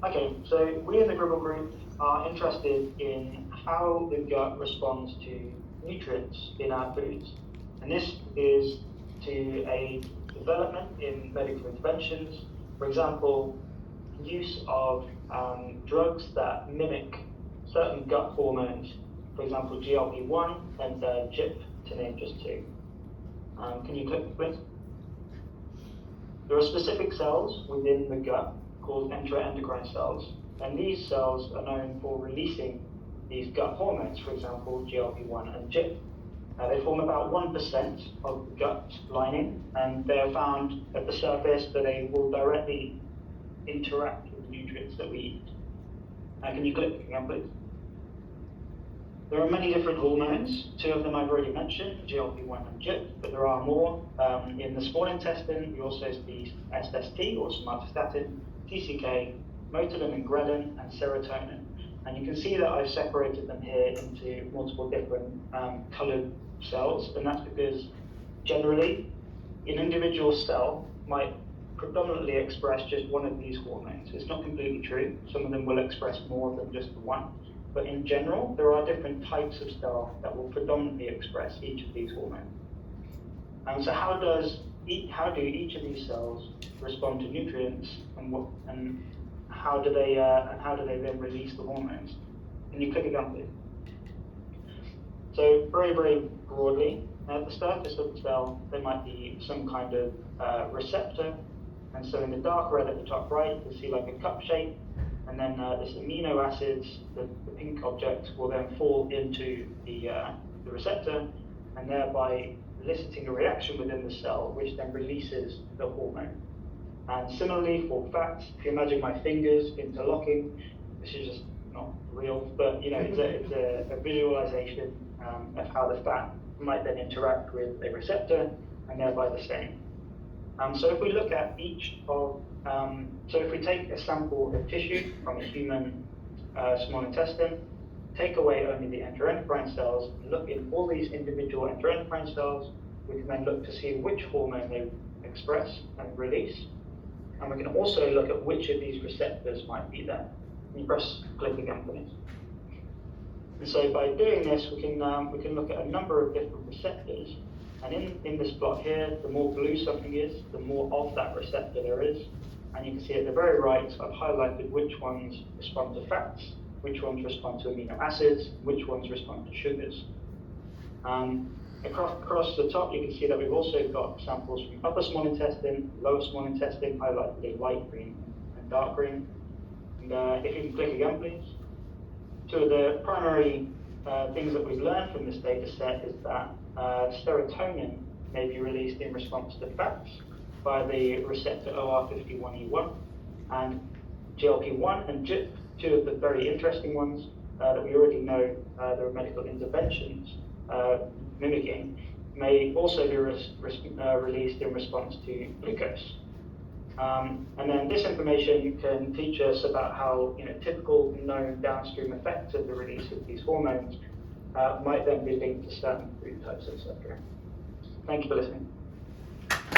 Okay, so we in the Gribble group are interested in how the gut responds to nutrients in our foods. And this is to a development in medical interventions. For example, use of drugs that mimic certain gut hormones, for example, GLP-1 and GIP, to name just two. Can you click, please? There are specific cells within the gut called enteroendocrine cells, and these cells are known for releasing these gut hormones, for example, GLP-1 and GIP. They form about 1% of the gut lining, and they're found at the surface, but they will directly interact with the nutrients that we eat. Can you click again, please? There are many different hormones. Two of them I've already mentioned, GLP-1 and GIP, but there are more. In the small intestine, we also see SST, or somatostatin, TCK, motilin and ghrelin, and serotonin. And you can see that I've separated them here into multiple different colored cells, and that's because generally an individual cell might predominantly express just one of these hormones. It's not completely true. Some of them will express more than just the one. But in general, there are different types of cell that will predominantly express each of these hormones. And so how do each of these cells respond to nutrients, and how do they then release the hormones? Can you click again, please? So very, very broadly, at the surface of the cell, there might be some kind of receptor. And so in the dark red at the top right, you'll see like a cup shape. And then this amino acids, the pink objects, will then fall into the receptor, and thereby eliciting a reaction within the cell, which then releases the hormone. And similarly for fats, if you imagine my fingers interlocking, this is just not real, but it's a visualization of how the fat might then interact with a receptor, and thereby the same. So if we look at each of, so if we take a sample of tissue from a human small intestine, take away only the enteroendocrine cells, and look in all these individual enteroendocrine cells, we can then look to see which hormone they express and release. And we can also look at which of these receptors might be there. Can you press click again, please? And so by doing this, we can look at a number of different receptors. And in this plot here, the more blue something is, the more of that receptor there is. And you can see at the very right, I've highlighted which ones respond to fats, which ones respond to amino acids, which ones respond to sugars. Across the top, you can see that we've also got samples from upper small intestine, lower small intestine, highlighted in light green and dark green. And if you can click again, please. Two of the primary things that we've learned from this data set is that serotonin may be released in response to fats by the receptor OR51E1, and GLP-1 and GIP, two of the very interesting ones that we already know there are medical interventions mimicking, may also be released in response to glucose. And then this information can teach us about how typical known downstream effects of the release of these hormones might then be linked to certain food types, etc. Thank you for listening.